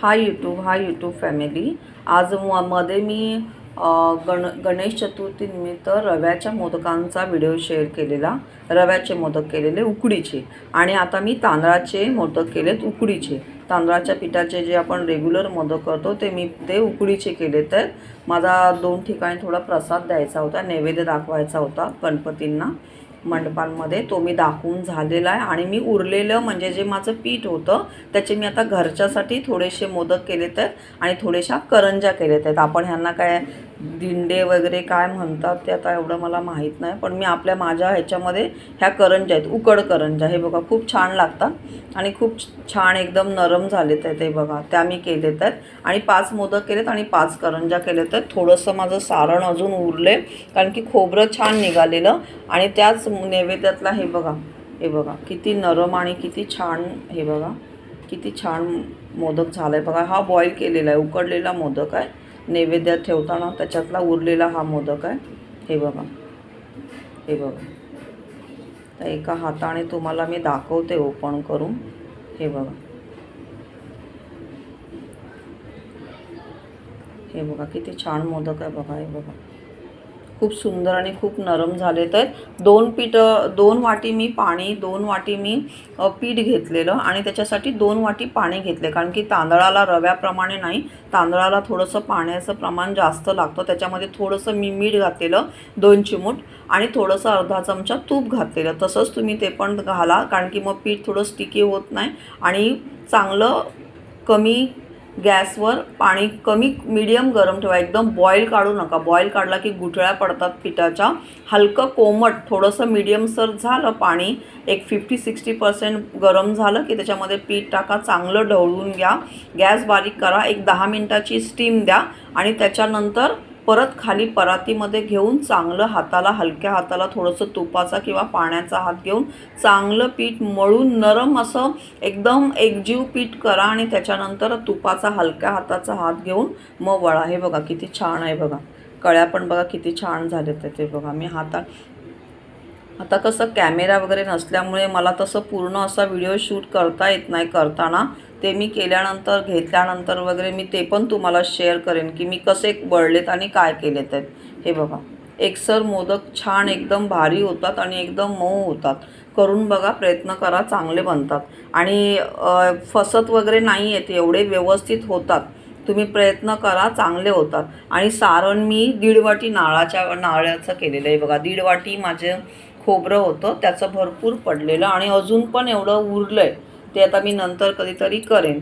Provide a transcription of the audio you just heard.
Hi YouTube family. आज मध्ये मी गणेश चतुर्थी निमित्त रव्याच्या मोदकांचा व्हिडिओ शेअर केलेला। रव्याचे मोदक केलेले उकडीचे, आणि आता मी तांदळाचे मोदक केलेत उकडीचे। तांदळाच्या पिठाचे जे आपण रेग्युलर मोदक करतो ते उकडीचे केलेत। माझा 2 ठिकाणी थोडा प्रसाद द्यायचा होता, नैवेद्य दाखवायचा होता गणपतींना मंडपांमध्ये, तो मी दाखवून झालेला आहे। आणि मी उरलेलं म्हणजे जे माझं पीठ होतं त्याचे मी आता घरच्यासाठी थोडेसे मोदक केलेत आणि थोड्याशा करंजा केलेत आहेत। आपण ह्यांना काय दिंडे वगैरे काय म्हणतात ते आता एवढं मला माहीत नाही, पण मी माझ्या ह्याच्यामध्ये ह्या करंजा आहेत, उकड करंजा। हे बघा खूप छान लागतात आणि खूप छान एकदम नरम झालेत आहेत। हे बघा त्या मी केलेत आहेत आणि 5 मोदक केलेत आणि 5 करंजा केलेत आहेत। थोडंसं माझं सारण अजून उरले कारण की खोबरं छान निघालेलं, आणि त्याच नैवेद्यातला हे बघा किती नरम आणि किती छान, हे बघा किती छान मोदक झाला आहे। बघा हा बॉईल केलेला आहे, उकडलेला मोदक आहे, नैवेद्यात ठेवताना त्याच्यातला उरलेला हा मोदक आहे। हे बघा तर एका हाताने तुम्हाला मी दाखवते ओपन करून। हे बघा किती छान मोदक आहे। बघा हे बघा खूप सुंदर आणि खूप नरम झाले। तर 2 वाटी मी पाणी, 2 वाटी मी पीठ घेतलेलं आणि त्याच्यासाठी 2 वाटी पाणी घेतले, कारण की तांदळाला रव्याप्रमाणे नाही, तांदळाला थोडंसं पाण्याचं प्रमाण जास्त लागतं। त्याच्यामध्ये थोडंसं मी मीठ घातलेलं 2 चिमूट आणि थोडंसं अर्धा चमचा तूप घातलेलं। तसंच तुम्ही ते पण घाला, कारण की मग पीठ थोडं स्टिकी होत नाही। आणि चांगलं कमी गॅसवर पाणी कमी मीडियम गरम ठेवा, एकदम बॉईल काढू नका। बॉईल काढला की गुठळ्या पडतात पिठाच्या। हलकं कोमट थोडंसं मीडियमसर झालं पाणी, एक 50-60% गरम झालं की त्याच्यामध्ये पीठ टाका, चांगलं ढवळून घ्या, गॅस बारीक करा, एक 10 मिनिटाची स्टीम द्या आणि त्याच्यानंतर परत खाली परातीमध्ये घेऊन चांगलं हलक्या हाताला थोडंसं तुपाचा किंवा पाण्याचा हात घेऊन चांगलं पीठ मळून नरम असं एकदम एकजीव पीठ करा, आणि त्याच्यानंतर तुपाचा हलक्या हाताचा हात घेऊन मग वळा। हे बघा किती छान आहे, बघा कळ्या पण बघा किती छान झालेत ते। बघा मी आता कसं कॅमेरा वगैरे नसल्यामुळे मला तसं पूर्ण असा व्हिडिओ शूट करता येत नाही करताना, ते मी केल्यानंतर घेतल्यानंतर वगैरे मी ते पण तुम्हाला शेअर करेन की मी कसे वळलेत आणि काय केलेत आहेत। हे बघा एकसर मोदक छान एकदम भारी होतात आणि एकदम मऊ होतात। करून बघा, प्रयत्न करा, चांगले बनतात आणि फसत वगैरे नाही आहेत, एवढे व्यवस्थित होतात। तुम्ही प्रयत्न करा, चांगले होतात। आणि सारण मी 1.5 वाटी नारळाचं केलेलं आहे। बघा 1.5 वाटी माझे खोबरं होतं, त्याचं भरपूर पडलेलं आणि अजून पण एवढं उरलं आहे, ते आता मी नंतर कधीतरी करेन।